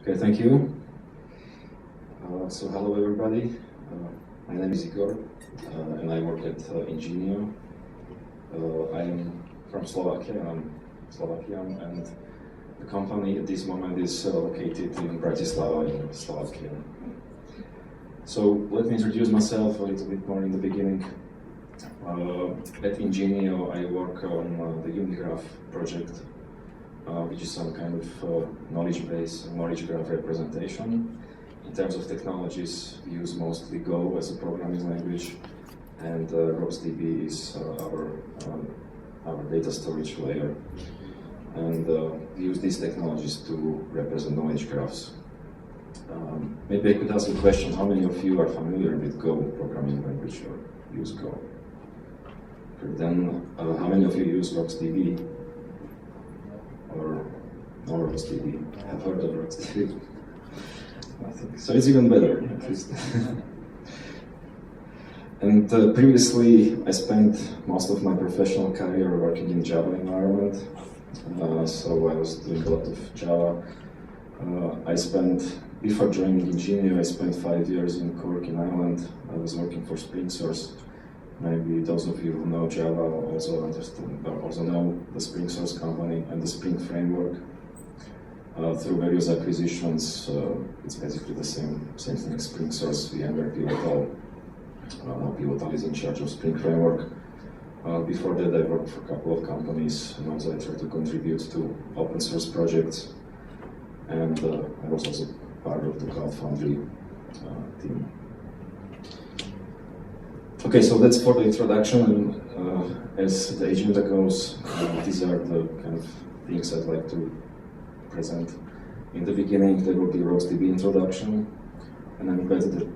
Okay, thank you. So hello everybody. My name is Igor, and I work at Ingenio. I'm from Slovakia. I'm Slovakian, and the company at this moment is located in Bratislava, in Slovakia. So let me introduce myself a little bit more in the beginning. At Ingenio, I work on the Unigraph project, which is some kind of knowledge base, knowledge graph representation. In terms of technologies, we use mostly Go as a programming language, and RocksDB is our data storage layer. And we use these technologies to represent knowledge graphs. Maybe I could ask a question: how many of you are familiar with Go programming language or use Go? Then, how many of you use RocksDB or no RocksDB? Have heard of RocksDB? I think so. It's even better, at least. And previously, I spent most of my professional career working in Java environment. So I was doing a lot of Java. Before joining Ingenio, I spent 5 years in Cork in Ireland. I was working for Spring Source. Maybe those of you who know Java also know the Spring Source company and the Spring framework. Through various acquisitions, it's basically the same thing as Spring Source, VMware, Pivotal. Pivotal is in charge of Spring framework. Before that, I worked for a couple of companies, and also I tried to contribute to open source projects. And I was also part of the Cloud Foundry team. Okay, so that's for the introduction, and as the agenda goes, these are the kind of things I'd like to present. In the beginning, there will be RocksDB introduction, and I'm glad that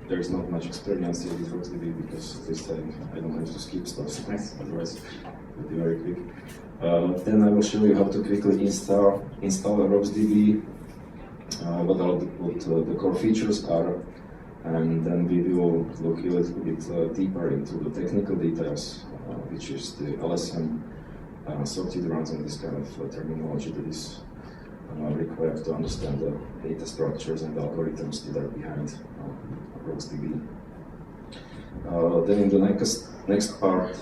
there is not much experience here with RocksDB, because at least I don't have to skip stuff, otherwise it will be very quick. Then I will show you how to quickly install RocksDB, what the core features are, and then we will look a little bit deeper into the technical details, which is the LSM sorted runs and this kind of terminology that is required to understand the data structures and the algorithms that are behind RocksDB. Then in the next part,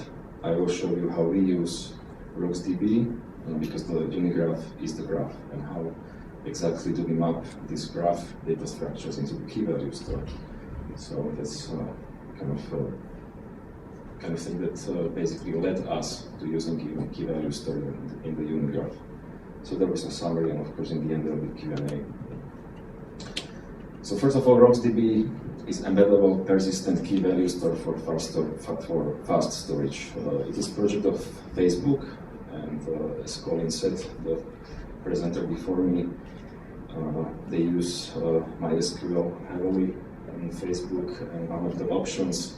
I will show you how we use RocksDB, because the Unigraph is the graph, and how exactly do we map this graph data structures into the key value store. So that's kind of thing that basically led us to using key value store in the Unigraph. So there was a summary, and of course in the end there will be Q&A. So first of all, RocksDB is embeddable persistent key value store for fast storage. It is a project of Facebook, and as Colin said, the presenter before me, they use MySQL heavily in Facebook, and one of the options,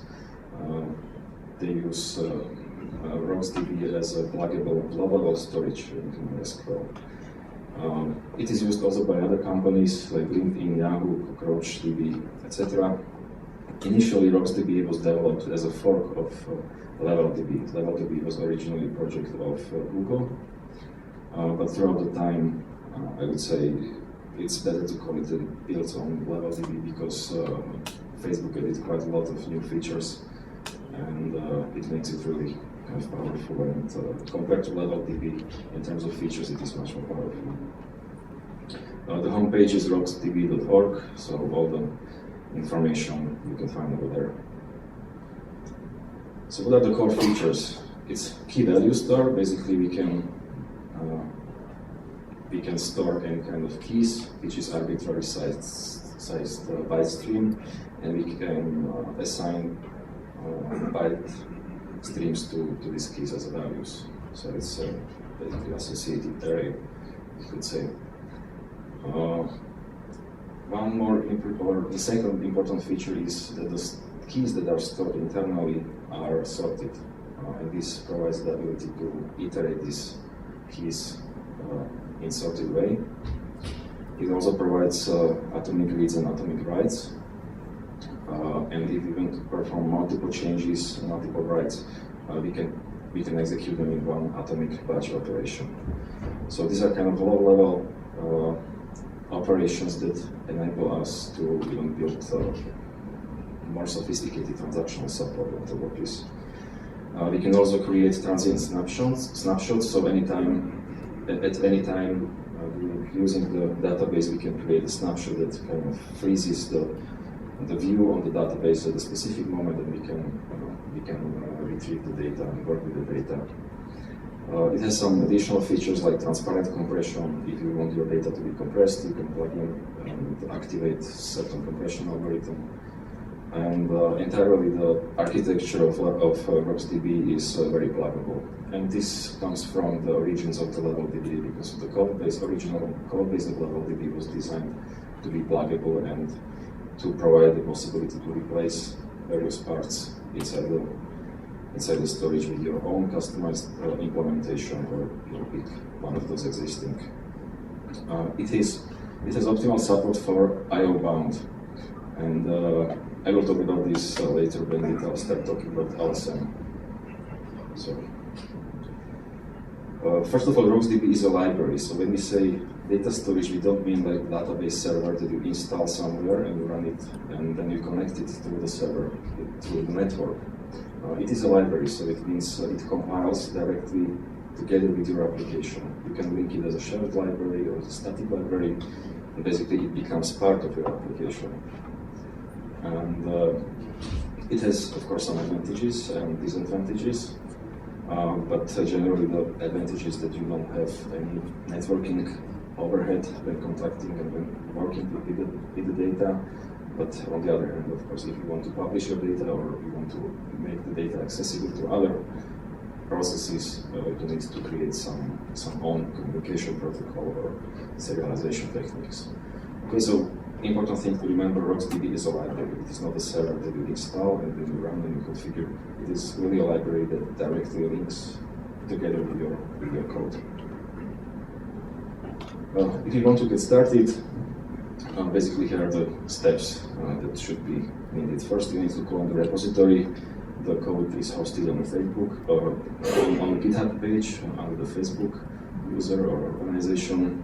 they use RocksDB as a pluggable storage into MySQL. It is used also by other companies like LinkedIn, Yahoo, CockroachDB, etc. Initially, RocksDB was developed as a fork of LevelDB. LevelDB was originally a project of Google, but throughout the time, I would say it's better to call it a built-on LevelDB, because Facebook added quite a lot of new features, and it makes it really kind of powerful, and compared to LevelDB, in terms of features, it is much more powerful. The homepage is rocksdb.org, so all the information you can find over there. So what are the core features? It's key value store. Basically, we can store any kind of keys, which is arbitrary sized byte stream, and we can assign byte streams to these keys as values. So it's basically associated array, you could say. The second important feature is that the keys that are stored internally are sorted, and this provides the ability to iterate these keys in sorted way. It also provides atomic reads and atomic writes. And if we want to perform multiple changes, multiple writes, we can execute them in one atomic batch operation. So these are kind of low-level operations that enable us to even build more sophisticated transactional support on top of this. We can also create transient snapshots. So at any time using the database, we can create a snapshot that kind of freezes the view on the database at a specific moment, and we can retrieve the data and work with the data. It has some additional features like transparent compression. If you want your data to be compressed, you can plug in and activate certain compression algorithm. And entirely the architecture of RocksDB is very pluggable. And this comes from the origins of the LevelDB, because the original code base of LevelDB was designed to be pluggable and to provide the possibility to replace various parts inside the storage with your own customized implementation, or you'll pick one of those existing. It has optimal support for I/O bound, and I will talk about this later when I'll start talking about LSM. So, first of all, RocksDB is a library. So when we say data storage, we don't mean like database server that you install somewhere and you run it, and then you connect it to the server, to the network. It is a library, so it means it compiles directly together with your application. You can link it as a shared library or as a static library, and basically it becomes part of your application. And it has, of course, some advantages and disadvantages, but generally the advantage is that you don't have any networking overhead when contacting and when working with the data. But on the other hand, of course, if you want to publish your data or you want to make the data accessible to other processes, you need to create some own communication protocol or serialization techniques. Okay, so important thing to remember, RocksDB is a library. It is not a server that you install and then you run and you configure. It is really a library that directly links together with your code. If you want to get started, basically here are the steps that should be needed. First, you need to clone the repository. The code is hosted on the Facebook or on the GitHub page under the Facebook user or organization.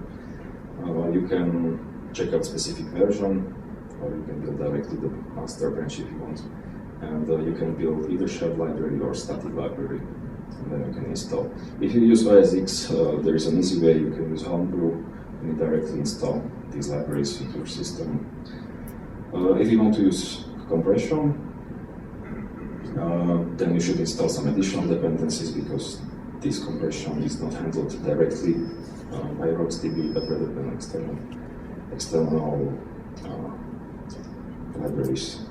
You can check out specific version, or you can build directly the master branch if you want. And you can build either shared library or static library, and then you can install. If you use OS X, there is an easy way. You can use Homebrew and you directly install these libraries into your system. If you want to use compression, then you should install some additional dependencies, because this compression is not handled directly by RocksDB, but rather than external libraries.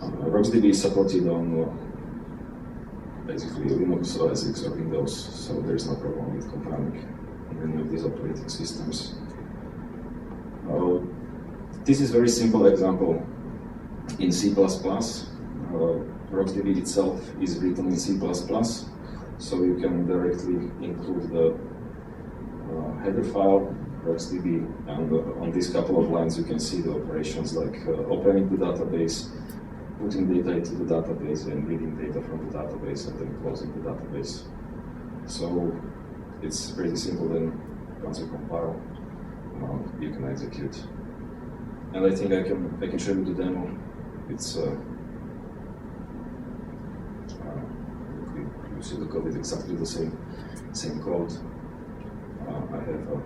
RocksDB is supported on basically Linux, OS X, or Windows, so there is no problem with compiling on any of these operating systems. This is a very simple example in C++. RocksDB itself is written in C++, so you can directly include the header file, RocksDB, and on these couple of lines you can see the operations like opening the database, putting data into the database, and reading data from the database, and then closing the database. So it's pretty simple. Then once you compile, you can execute. And I think I can show you the demo. It's you see the code is exactly the same code. I have a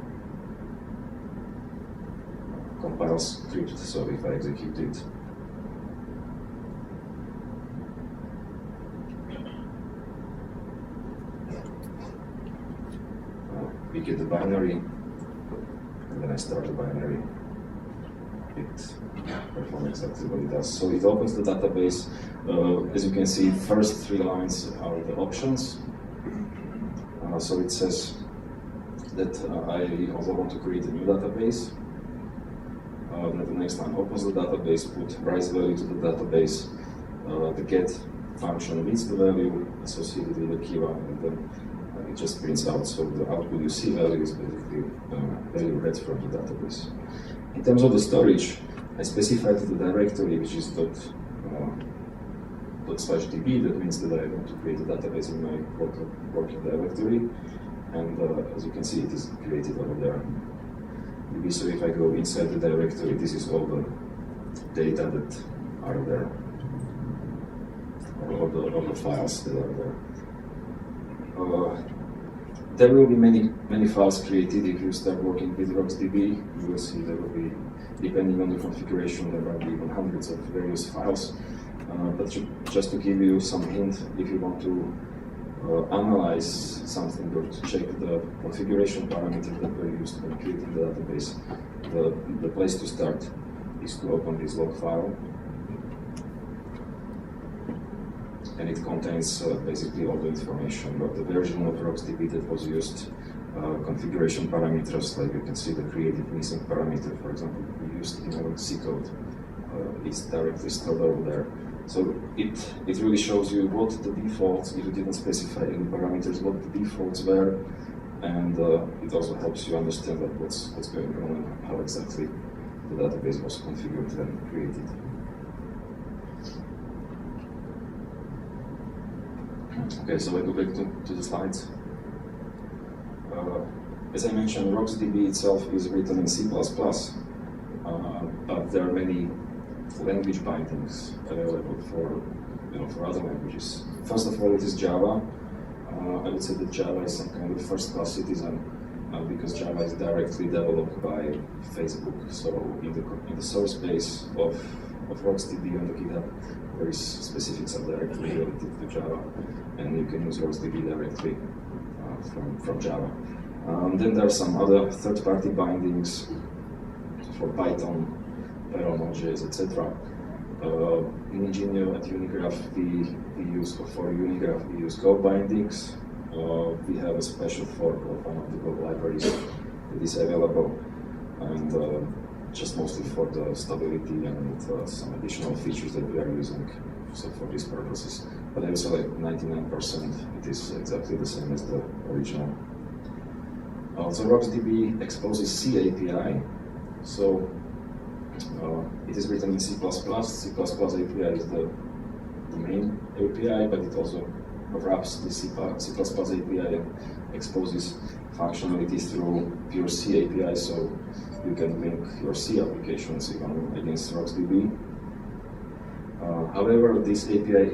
compile script, so if I execute it, we get the binary, and then I start the binary. It performs exactly what it does. So it opens the database. As you can see, first 3 lines are the options. So it says that I also want to create a new database. Then the next line opens the database, put rise value to the database. The get function reads the value associated with the key value, and then it just prints out. So the output you see value is basically value read from the database. In terms of the storage, I specified the directory, which is ./db. That means that I want to create a database in my working directory, and as you can see, it is created over there. So if I go inside the directory, this is all the data that are there, or all the files that are there. There will be many files created if you start working with RocksDB. You will see there will be, depending on the configuration, there might be even hundreds of various files. But just to give you some hint, if you want to analyze something or to check the configuration parameters that were used when creating the database, the place to start is to open this log file. And it contains basically all the information about the version of RocksDB that was used, configuration parameters, like you can see the created missing parameter, for example, we used in C code. It's directly stored over there. So it really shows you what the defaults, if you didn't specify any parameters, what the defaults were, and it also helps you understand like, what's going on and how exactly the database was configured and created. Okay, so I go back to the slides. As I mentioned, RocksDB itself is written in C++, but there are many language bindings available for other languages. First of all, it is Java. I would say that Java is some kind of first-class citizen because Java is directly developed by Facebook. So in the source base of RocksDB on the GitHub, there is specific subdirectory related to Java, and you can use RocksDB directly from Java. Then there are some other third-party bindings for Python, Node.js, etc. In Ingenio at Unigraph, we use for Unigraph we use code bindings. We have a special fork of one of the code libraries that is available, and just mostly for the stability and some additional features that we are using. So for these purposes, but I would say like 99% it is exactly the same as the original. So RocksDB exposes C API. So it is written in C++. C++ API is the main API, but it also wraps the C++ API and exposes functionalities through pure C API, so you can link your C applications even against RocksDB. However, this API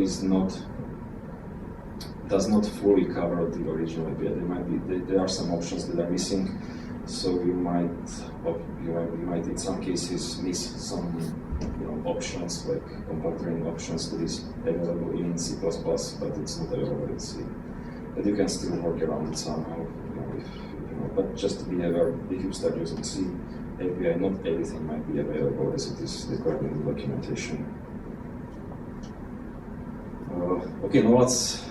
does not fully cover the original API. There are some options that are missing, so you might in some cases miss some options like comparing options that is available in C++, but it's not available in C. But you can still work around it somehow. But just to be aware, if you start using C API, not everything might be available as it is required in the documentation. Okay, now let's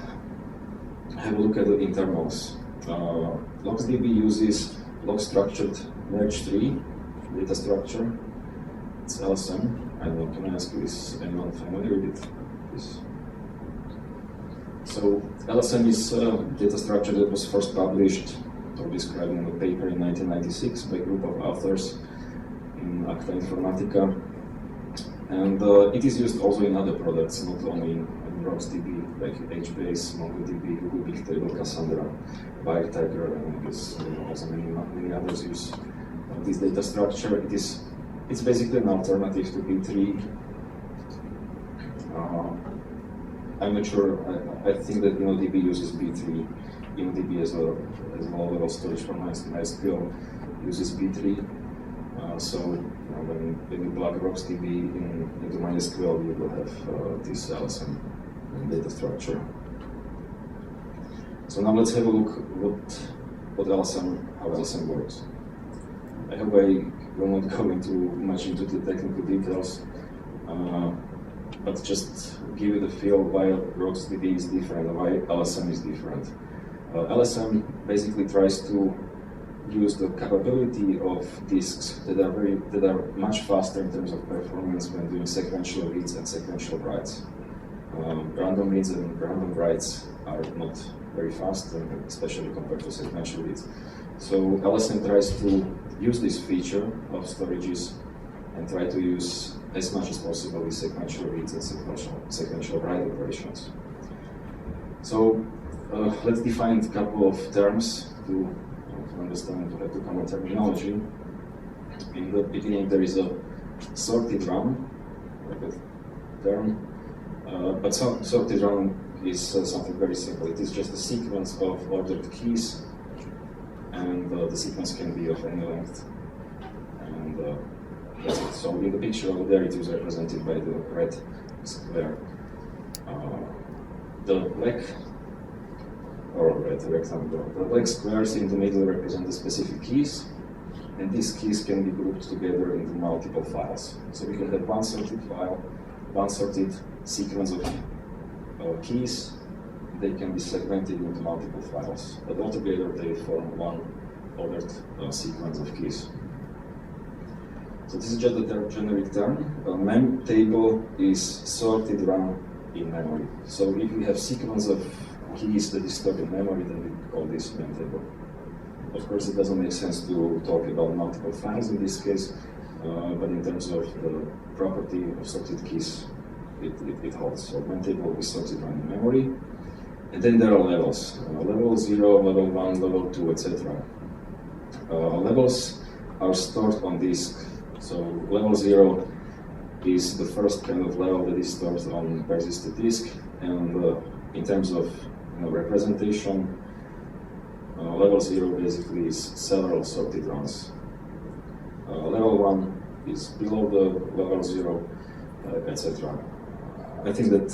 have a look at the internals. RocksDB uses log-structured merge tree data structure. It's LSM. I don't know, can I ask you, is anyone familiar with this? So LSM is a data structure that was first published or described in a paper in 1996 by a group of authors in Acta Informatica. And it is used also in other products, not only in RocksDB, like HBase, MongoDB, Google Bigtable, Cassandra, Wiretigger, and I guess also many others use this data structure. It's basically an alternative to B3. I'm not sure. I think that DB uses B3. DB as a low-level storage for MySQL uses B3. So when you plug RocksDB into MySQL, you will have this LSM data structure. So now let's have a look how LSM works. I hope I will not go much into the technical details, but just give you the feel why RocksDB is different, why LSM is different. LSM basically tries to use the capability of disks that are much faster in terms of performance when doing sequential reads and sequential writes. Random reads and random writes are not very fast, especially compared to sequential reads. So LSM tries to use this feature of storages and try to use as much as possible the sequential reads and sequential write operations. So let's define a couple of terms to understand, to have the common terminology. In the beginning there is a sorted run, like a term, but sorted run is something very simple. It is just a sequence of ordered keys, and the sequence can be of any length. And that's it. So in the picture over there, it is represented by the red square. The black, or red rectangle, the black squares in the middle represent the specific keys, and these keys can be grouped together into multiple files. So we can have one sorted file, one sorted sequence of keys. They can be segmented into multiple files, but altogether they form one ordered sequence of keys. So this is just a generic term. A mem table is sorted run in memory. So if we have sequence of keys that is stored in memory, then we call this mem table. Of course, it doesn't make sense to talk about multiple files in this case, but in terms of the property of sorted keys, it holds. So mem table is sorted run in memory. And then there are levels. Level 0, level 1, level 2, etc. Levels are stored on disk. So level 0 is the first kind of level that is stored on persistent disk, and in terms of representation, level 0 basically is several sorted runs. Level 1 is below the level 0, etc. I think that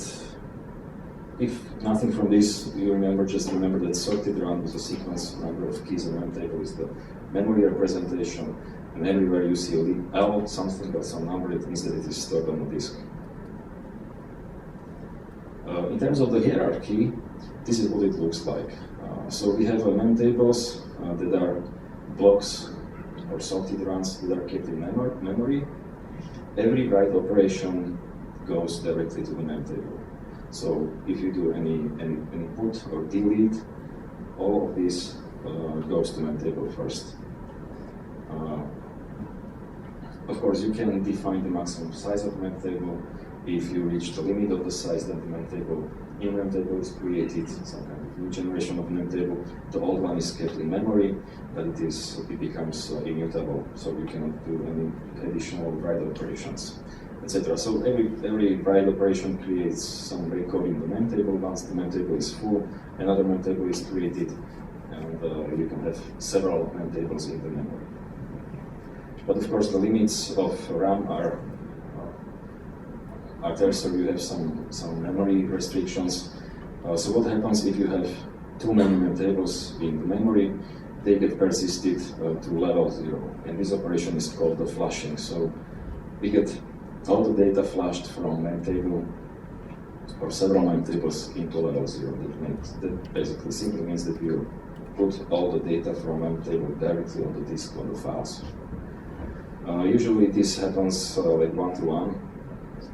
if nothing from this you remember, just remember that sorted run is a sequence number of keys, and mem table is the memory representation. And everywhere you see a L something or some number, it means that it is stored on the disk. In terms of the hierarchy, this is what it looks like. So we have mem tables that are blocks or sorted runs that are kept in memory. Every write operation goes directly to the mem table. So if you do any put or delete, all of this goes to mem table first. Of course, you can define the maximum size of mem table. If you reach the limit of the size, then the mem table is created, some kind of new generation of mem table. The old one is kept in memory, but it becomes immutable, so you cannot do any additional write operations, etc. So every write operation creates some record in the mem table. Once the mem table is full, another mem table is created, and you can have several mem tables in the memory. But of course, the limits of RAM are there, so you have some memory restrictions. So what happens if you have too many mem tables in the memory? They get persisted to level 0, and this operation is called the flushing. So we get all the data flushed from mem table or several mem tables into level 0. That basically simply means that you put all the data from mem table directly on the disk, on the files. Usually this happens like 1-to-1,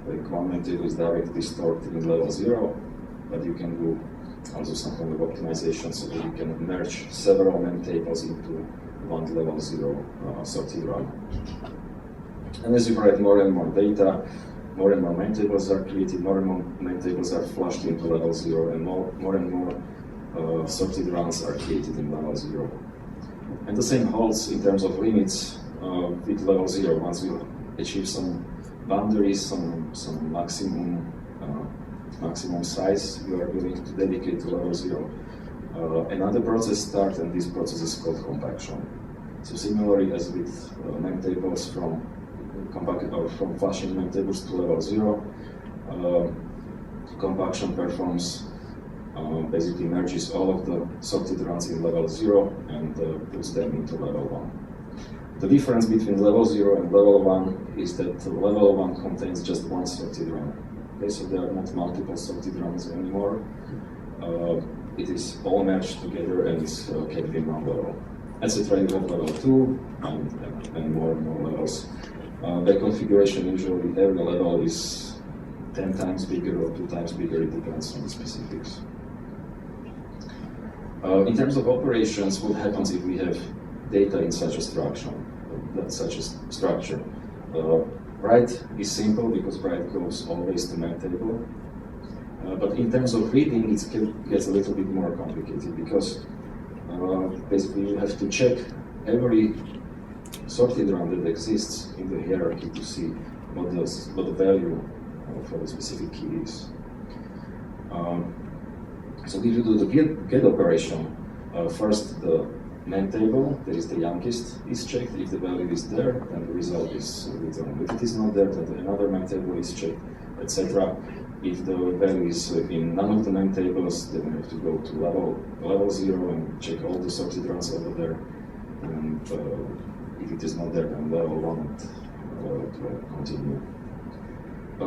like one mem table is directly stored in level 0, but you can do also some kind of optimization so that you can merge several mem tables into one level 0 sorted run. And as you write more and more data, more and more mem tables are created, more and more mem tables are flushed into level 0, and more and more sorted runs are created in level 0. And the same holds in terms of limits with level 0. Once you achieve some boundaries, some maximum size you are willing to dedicate to level 0, another process starts, and this process is called compaction. So similarly as with mem tables from flushing mem tables to level 0, compaction performs basically merges all of the sorted runs in level 0 and puts them into level 1. The difference between level 0 and level 1 is that level 1 contains just one sorted run. Okay, so there are not multiple sorted runs anymore. It is all merged together and is kept in one level. Etc. You have level 2 and more levels. By configuration, usually every level is 10 times bigger or 2 times bigger. It depends on the specifics. In terms of operations, what happens if we have data in such a structure? Write is simple because write goes always to mem table. But in terms of reading, it gets a little bit more complicated because basically you have to check every sorted run that exists in the hierarchy to see what the value for the specific key is. So if you do the get operation, first the main table, that is the youngest, is checked. If the value is there, then the result is returned. If it is not there, then another main table is checked, etc. If the value is in none of the main tables, then you have to go to level 0 and check all the sorted runs over there. And if it is not there, then level 1 and continue.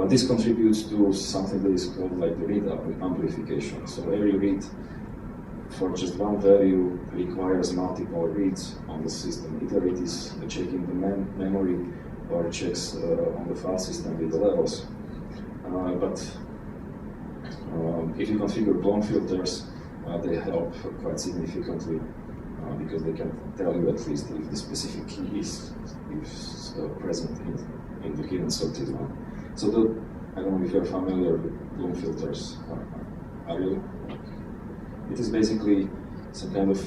This contributes to something that is called like the read amplification. So every read for just one value requires multiple reads on the system. Either it is checking the memory or checks on the file system with the levels. But if you configure blown filters, they help quite significantly because they can tell you at least if the specific key is present in the given sorted one. So I don't know if you're familiar with blown filters. Are you? It is basically some kind of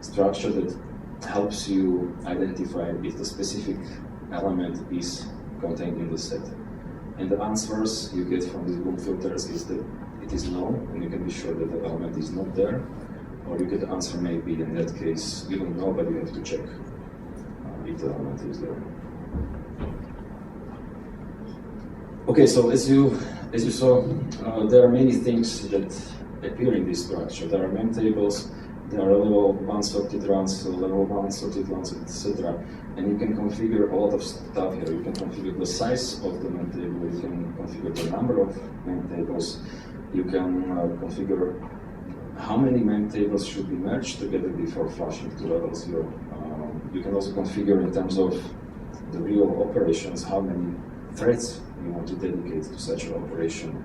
structure that helps you identify if the specific element is contained in the set. And the answers you get from these blown filters is that it is no, and you can be sure that the element is not there, or you get the answer maybe. In that case, you don't know, but you have to check if the element is there. Okay, so as you saw, there are many things that appear in this structure. There are main tables, there are level 1 sorted runs, level 1 sorted runs, etc. And you can configure a lot of stuff here. You can configure the size of the main table, you can configure the number of main tables, you can configure how many main tables should be merged together before flushing to level 0. You can also configure in terms of the real operations how many threads you want to dedicate to such an operation.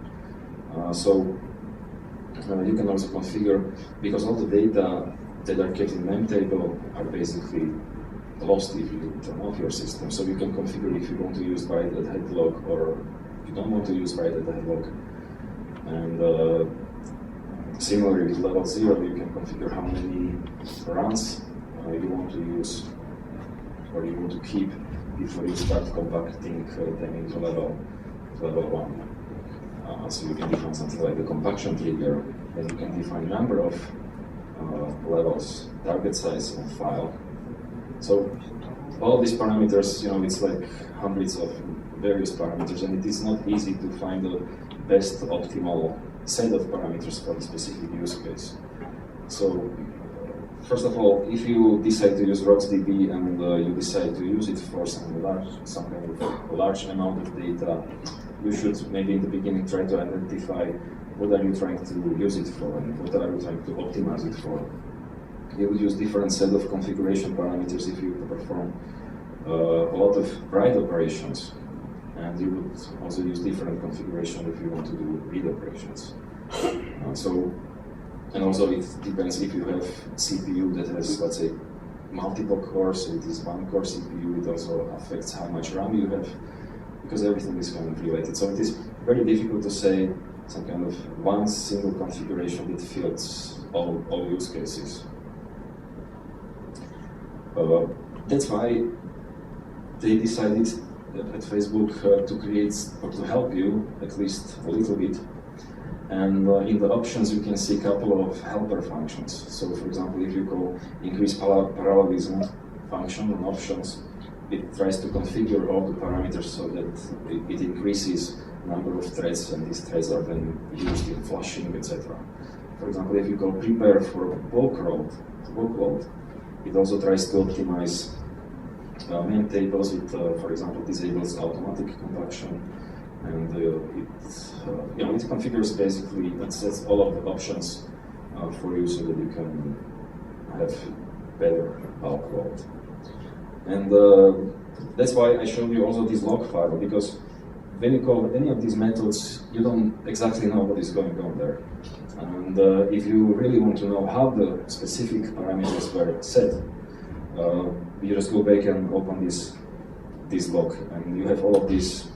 You can also configure, because all the data that are kept in main table are basically lost if you turn off your system. So you can configure if you want to use write-at-head log or if you don't want to use write-at-head log. And similarly with level 0, you can configure how many runs you want to use or you want to keep before you start compacting them into level 1. So you can define something like the compaction trigger, and you can define number of levels, target size of file. So all these parameters, it's like hundreds of various parameters, and it is not easy to find the best optimal set of parameters for the specific use case. So first of all, if you decide to use RocksDB and you decide to use it for some kind of large amount of data, you should maybe in the beginning try to identify what are you trying to use it for and what are you trying to optimize it for. You would use different set of configuration parameters if you perform a lot of write operations, and you would also use different configuration if you want to do read operations. And also it depends if you have CPU that has, let's say, multiple cores, so it is one core CPU, it also affects how much RAM you have, because everything is kind of related. So it is very difficult to say some kind of one single configuration that fits all use cases. That's why they decided at Facebook to create, or to help you at least a little bit. And in the options you can see a couple of helper functions. So for example, if you call increase parallelism function on options, it tries to configure all the parameters so that it increases number of threads, and these threads are then used in flushing, etc. For example, if you call prepare for bulk load, it also tries to optimize main tables. It, for example, disables automatic compaction, and it configures basically, it sets all of the options for you so that you can have better bulk load. And that's why I showed you also this log file, because when you call any of these methods, you don't exactly know what is going on there. And if you really want to know how the specific parameters were set, you just go back and open this log, and you have all of these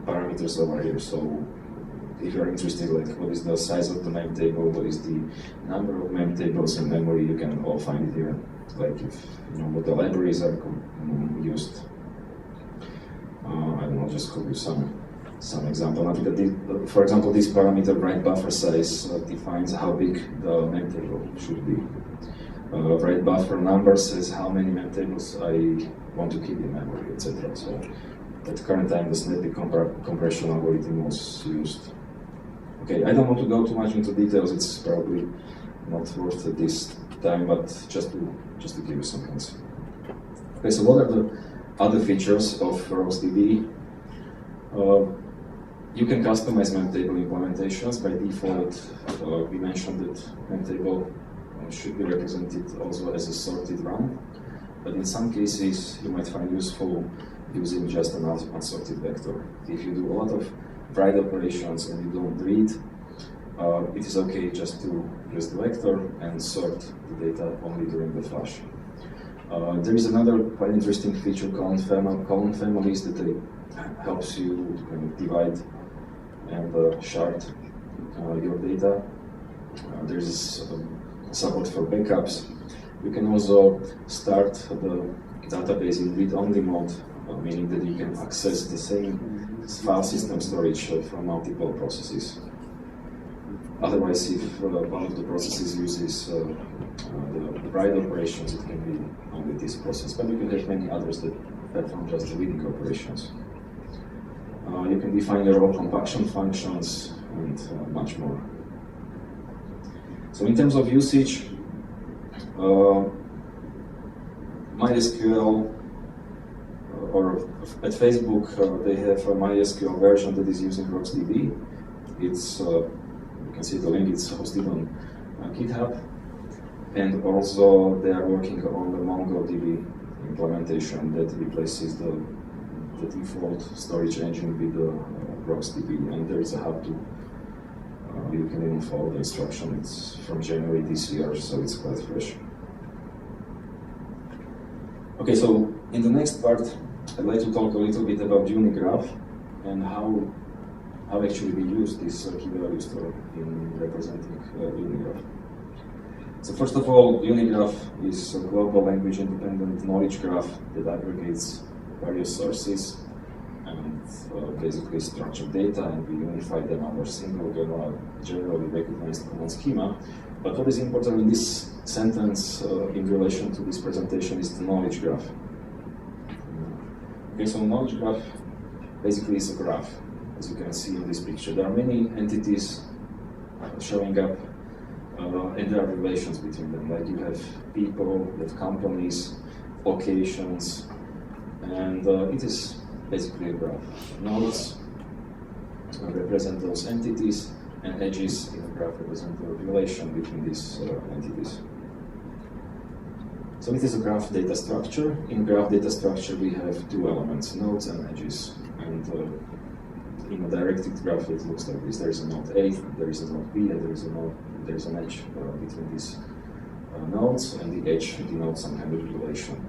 parameters over here. So if you're interested, like what is the size of the main table, what is the number of main tables in memory, you can all find it here. like if you know what the libraries are used. I don't know, just give you some example. For example, this parameter write buffer size defines how big the mem table should be. Write buffer number says how many mem tables I want to keep in memory, etc. So at current time, the snappy compression algorithm was used. Okay, I don't want to go too much into details. It's probably not worth this time, but just to give you some hints. Okay, so what are the other features of RocksDB? You can customize memtable implementations. By default, we mentioned that memtable should be represented also as a sorted run, but in some cases you might find useful using just an unsorted vector. If you do a lot of write operations and you don't read, it is okay just to use the vector and sort the data only during the flush. There is another quite interesting feature called column families that helps you kind of divide and shard your data. There's support for backups. You can also start the database in read-only mode, meaning that you can access the same file system storage from multiple processes. Otherwise, if one of the processes uses the write operations, it can be only this process, but you can have many others that perform just the reading operations. You can define your own compaction functions and much more. So in terms of usage, MySQL, or at Facebook, they have a MySQL version that is using RocksDB. It's, you can see the link, it's hosted on GitHub. And also they are working on the MongoDB implementation that replaces the default storage engine with the RocksDB. And there is a how-to. You can even follow the instruction. It's from January this year, so it's quite fresh. Okay, so in the next part, I'd like to talk a little bit about Unigraph and how actually we use this key value store in representing Unigraph. So first of all, Unigraph is a global language independent knowledge graph that aggregates various sources and basically structured data, and we unify them under a single generally recognized common schema. But what is important in this sentence in relation to this presentation is the knowledge graph. Okay, so knowledge graph basically is a graph, as you can see in this picture. There are many entities showing up, and there are relations between them. Like you have people, you have companies, locations, and it is basically a graph. Nodes represent those entities, and edges in the graph represent the relation between these entities. So it is a graph data structure. In graph data structure, we have two elements, nodes and edges. And in a directed graph, it looks like this. There is a node A, there is a node B, and there is an edge between these nodes, and the edge denotes some kind of relation.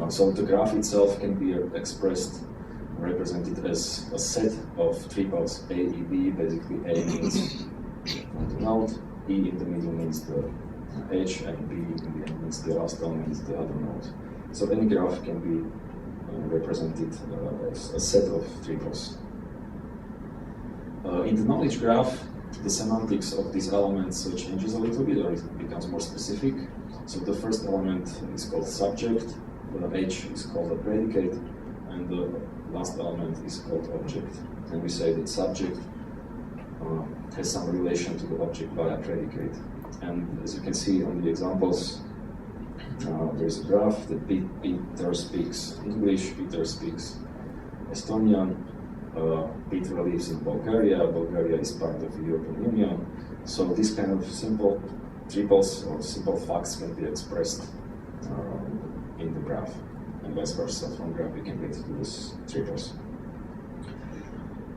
So the graph itself can be expressed, represented as a set of triples A, E, B. Basically, A means the node, E in the middle means the edge, and B in the end means the last element is the other node. So any graph can be represented as a set of triples. In the knowledge graph, the semantics of these elements changes a little bit, or it becomes more specific. So the first element is called subject, the H is called a predicate, and the last element is called object. And we say that subject has some relation to the object by a predicate. And as you can see on the examples, there is a graph that Peter speaks English, Peter speaks Estonian, Peter lives in Bulgaria, Bulgaria is part of the European Union. So these kind of simple triples or simple facts can be expressed in the graph, and vice versa. From graph we can get to these triples.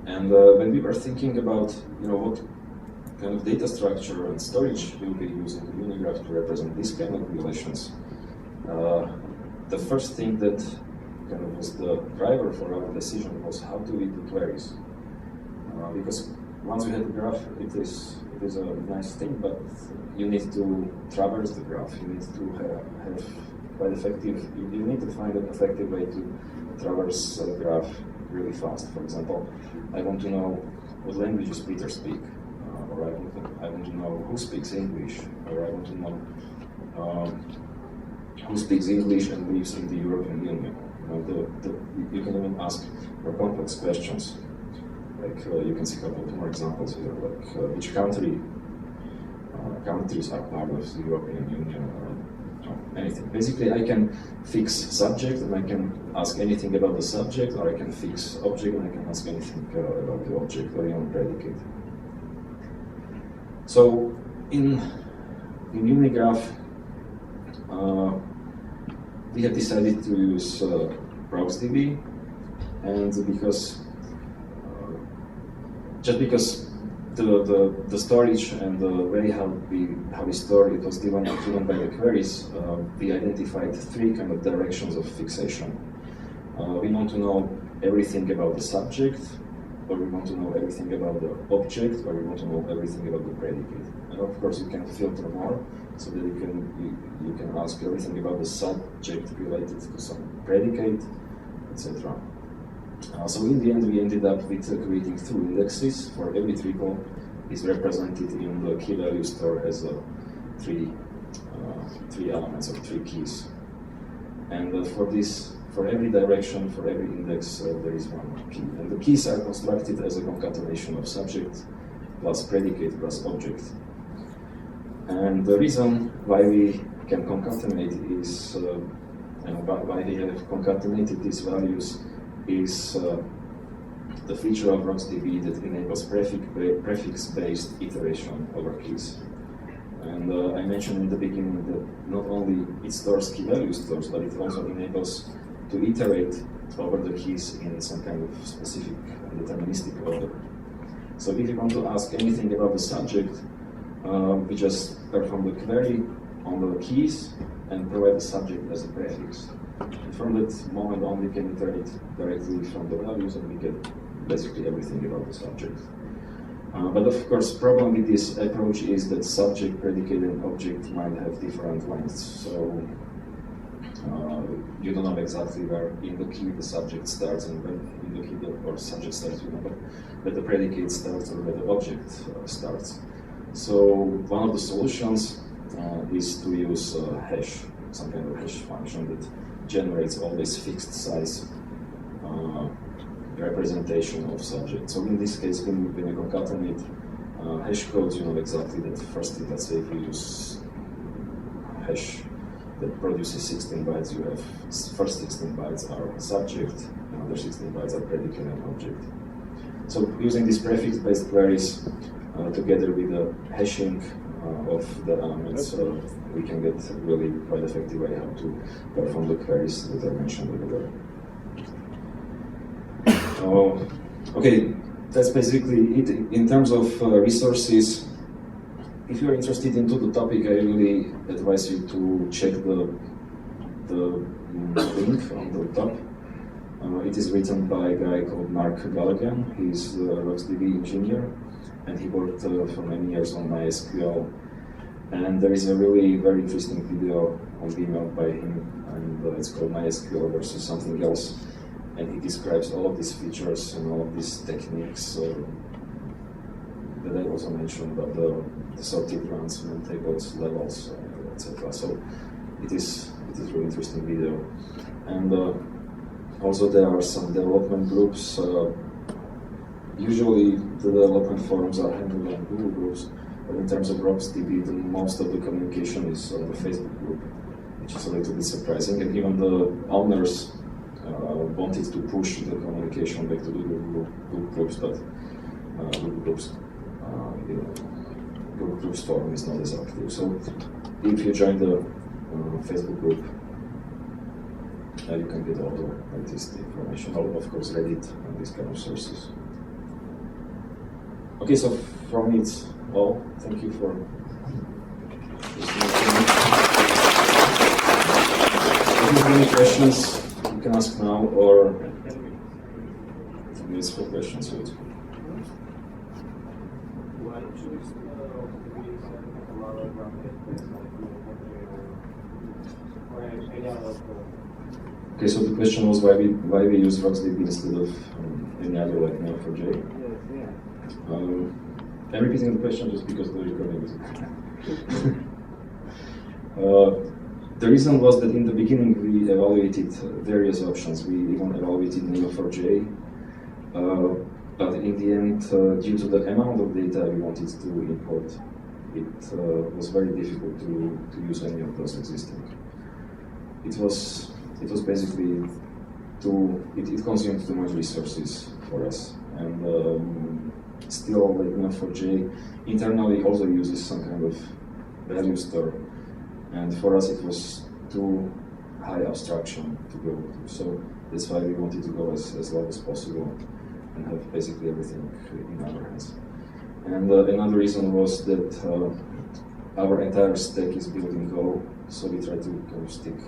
And when we were thinking about what kind of data structure and storage we'll be using the Unigraph to represent these kind of relations, the first thing that kind of was the driver for our decision was how do we do queries? Because once you have the graph, it is a nice thing, but you need to traverse the graph. You need to have quite effective. You need to find an effective way to traverse a graph really fast. For example, I want to know what languages Peter speaks, or I want to know who speaks English, or I want to know who speaks English and lives in the European Union. You can even ask more complex questions. Like you can see a couple more examples here, like which countries are part of the European Union, or anything. Basically, I can fix subject and I can ask anything about the subject, or I can fix object and I can ask anything about the object or even predicate. So in Unigraph, we have decided to use RocksDB, and just because the storage and the way how we store it was given by the queries, we identified three kind of directions of fixation. We want to know everything about the subject, or we want to know everything about the object, or we want to know everything about the predicate. And of course, you can filter more, so that you can ask everything about the subject related to some predicate, etc. So in the end, we ended up with creating two indexes. For every triple is represented in the key value store as three elements or three keys. And for every direction, for every index, there is one key. And the keys are constructed as a concatenation of subject plus predicate plus object. And the reason why we can concatenate is, why we have concatenated these values is the feature of RocksDB that enables prefix-based iteration over keys. And I mentioned in the beginning that not only it stores key value stores, but it also enables to iterate over the keys in some kind of specific deterministic order. So if you want to ask anything about the subject, we just perform the query on the keys and provide the subject as a prefix. And from that moment on, we can iterate directly from the values, and we get basically everything about the subject. But of course, problem with this approach is that subject, predicate, and object might have different lengths. So you don't know exactly where in the key the subject starts, and when in the key or subject starts, where the predicate starts or where the object starts. So one of the solutions is to use hash, some kind of hash function that generates always fixed size representation of subject. So in this case, when you concatenate hash codes, you know exactly that first, let's say if you use hash that produces 16 bytes, you have first 16 bytes are subject, another 16 bytes are predicate and object. So using these prefix-based queries together with the hashing of the elements, we can get really quite effective way how to perform the queries that I mentioned over there. Okay, that's basically it. In terms of resources, if you're interested into the topic, I really advise you to check the link on the top. It is written by a guy called Mark Gallagher. He's the RocksDB engineer, and he worked for many years on MySQL. And there is a really very interesting video on Vimeo by him, and it's called MySQL versus something else. And he describes all of these features and all of these techniques that I also mentioned about the sorted runs, tables, levels, etc. So it is really interesting video. And also there are some development groups. Usually the development forums are handled on Google groups, but in terms of RocksDB, most of the communication is on the Facebook group, which is a little bit surprising. And even the owners wanted to push the communication back to the Google groups, but Google groups forum is not as active. So if you join the Facebook group, you can get all the latest information, of course Reddit and these kind of sources. Okay, so from me it's all. Thank you for listening to me. If you have any questions, you can ask now, or 2 minutes for questions. Okay, so the question was why we use RocksDB instead of any other like Neo4j. I'm repeating the question just because the recording is. The reason was that in the beginning we evaluated various options. We even evaluated Neo4j, but in the end, due to the amount of data we wanted to import, it was very difficult to use any of those existing. It was basically it consumed too much resources for us, and still like Neo4j internally also uses some kind of value store, and for us it was too high abstraction to go to. So that's why we wanted to go as low as possible and have basically everything in our hands. And another reason was that our entire stack is built in Go, so we try to kind of stick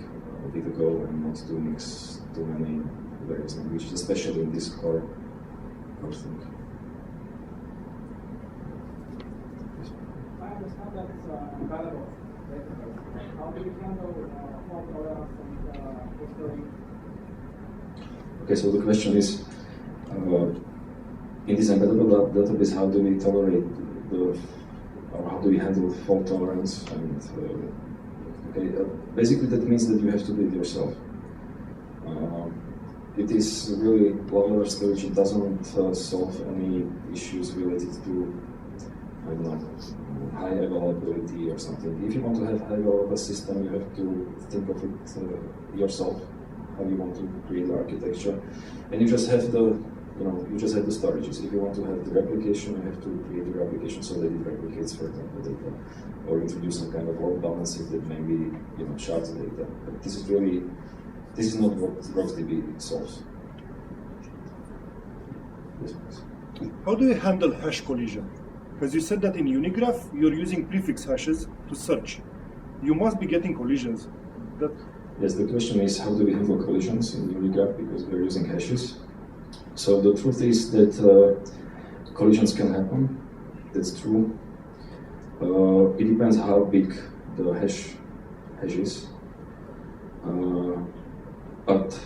with the Go and not to mix too many various languages, especially in this core thing. I understand that it's embeddable database. How do you handle fault tolerance and history? Okay, so the question is, in this embeddable database, how do we tolerate or how do we handle fault tolerance? And basically that means that you have to do it yourself. It is really low-level storage. It doesn't solve any issues related to, I don't know, high availability or something. If you want to have high available system, you have to think of it yourself, how you want to create the architecture, and you just have the storages. If you want to have the replication, you have to create the replication so that it replicates, for example, data, or introduce some kind of load balancer that maybe shards data. But this is not what RocksDB solves. Yes, please. How do you handle hash collision? Because you said that in Unigraph you're using prefix hashes to search. You must be getting collisions. Yes, the question is how do we handle collisions in Unigraph because we're using hashes. So the truth is that collisions can happen. That's true. It depends how big the hash is. But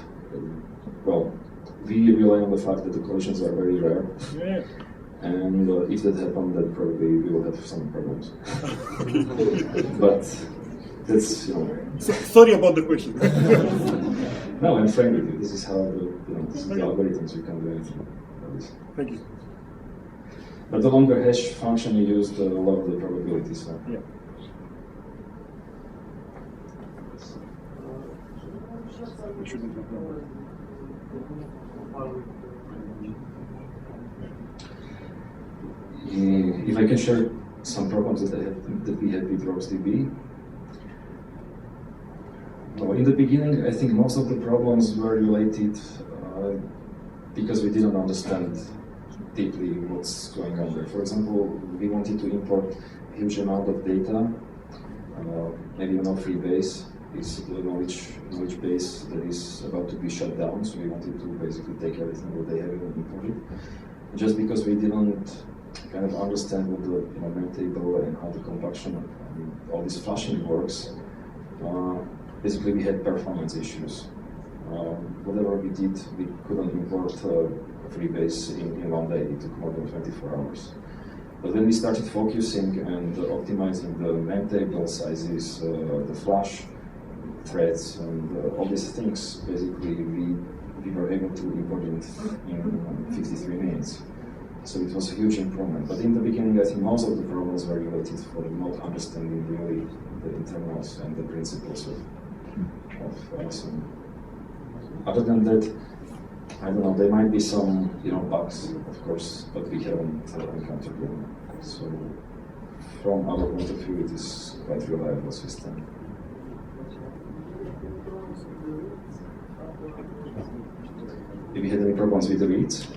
well, we rely on the fact that the collisions are very rare. Yeah. And if that happens, then probably we will have some problems. But that's Sorry about the question. No, I'm frank with you. This is how this is the algorithms. You can do anything. Thank you. But the longer hash function you use, the lower the probability. So. Yeah. We shouldn't have known. If I can share some problems that we had with RocksDB. In the beginning, I think most of the problems were related because we didn't understand deeply what's going on there. For example, we wanted to import a huge amount of data. Maybe Freebase is the knowledge base that is about to be shut down, so we wanted to basically take everything that they have and import it. Just because we didn't kind of understand what the mem table and how the compaction and all this flashing works, basically we had performance issues. Whatever we did, we couldn't import Freebase in one day. It took more than 24 hours. But when we started focusing and optimizing the mem table sizes, the flash threads, and all these things, basically we were able to import it in 53 minutes. So it was a huge improvement. But in the beginning, I think most of the problems were related for not understanding really the internals and the principles of LSM. Other than that, I don't know, there might be some bugs, of course, but we haven't encountered them. So from our point of view, it is quite a reliable system. If we had any problems with the reads?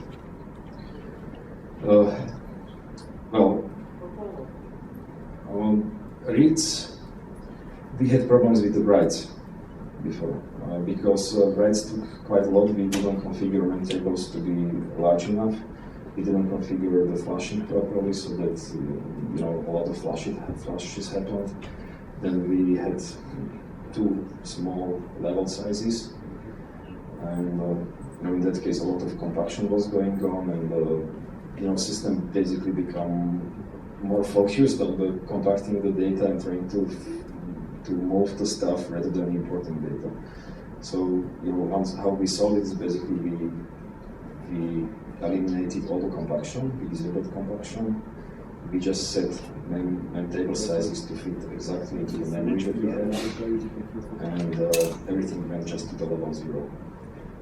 Reads, we had problems with the writes before, because writes took quite a lot. We didn't configure mem tables to be large enough. we didn't configure the flashing properly, so that a lot of flashes happened. Then we had too small level sizes, and in that case, a lot of compaction was going on, and system basically become more focused on the compacting the data and trying to move the stuff rather than importing data. So how we solved it is basically we eliminated all the compaction, we disabled compaction. We just set main table sizes to fit exactly into the memory that we had, and everything went just to the level 0.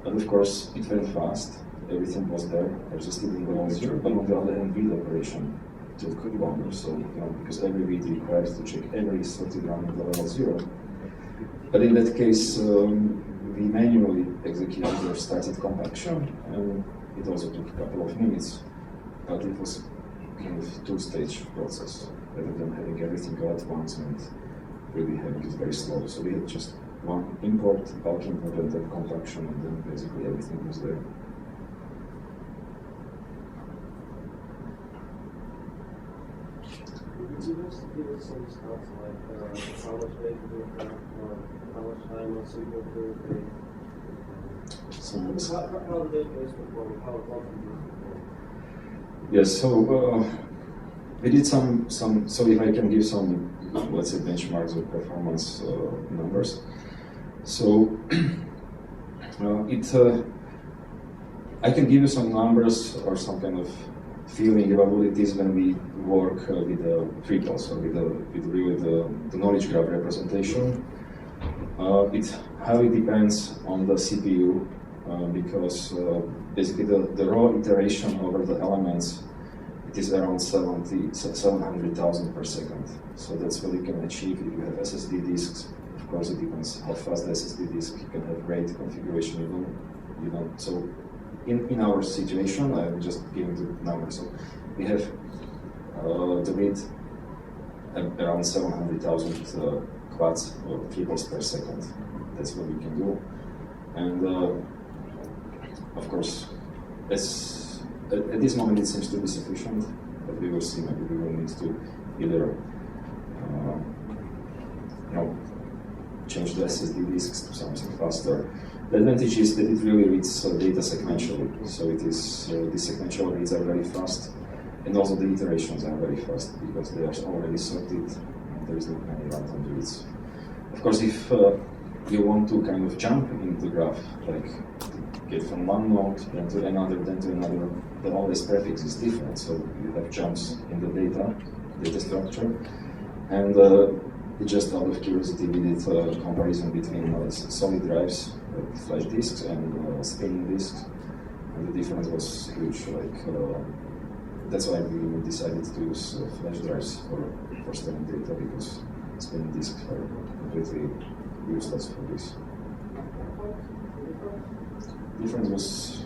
And of course, it went fast. Everything was there, adjusted in the level 0. But on the other hand, read operation took longer. So because every read requires to check every sorted run at the level 0. But in that case, we manually executed or started compaction, and it also took a couple of minutes. But it was kind of two-stage process, rather than having everything go at once and really having it very slow. So we had just one import, bulk import, and then compaction, and then basically everything was there. Could you just give us some stats, like how much data do you have, or how much time or signal do you take? How the database performing, how it performing? Yes, so we did some, so if I can give some, let's say, benchmarks of performance numbers. So I can give you some numbers or some kind of feeling about what it is when we work with the triples, or with really the knowledge graph representation. It highly depends on the CPU, because basically the raw iteration over the elements, it is around 700,000 per second. So that's what you can achieve if you have SSD disks. Of course, it depends how fast the SSD disk. You can have great configuration, you don't. So in our situation, I'm just giving the numbers. So we have the read around 700,000 quads or triples per second. That's what we can do. And of course, at this moment it seems to be sufficient, but we will see. Maybe we will need to either change the SSD disks to something faster. The advantage is that it really reads data sequentially, so it is the sequential reads are very fast, and also the iterations are very fast because they are already sorted and there is not many runtime reads. Of course, if you want to kind of jump into the graph, like get from one node, then to another, then always prefix is different. So you have jumps in the data structure. And just out of curiosity, we did a comparison between solid drives, flash disks, and spinning disks. And the difference was huge. That's why we decided to use flash drives for storing data, because spinning disks are completely useless for this. Difference was,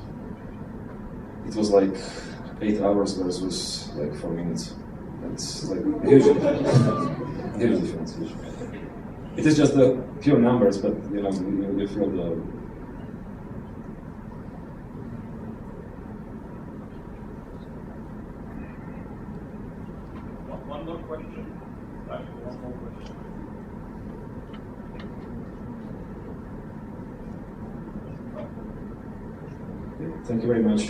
it was like 8 hours versus like 4 minutes. It's like huge difference. It is just the pure numbers, but you feel the. One more question. One more question. Thank you very much.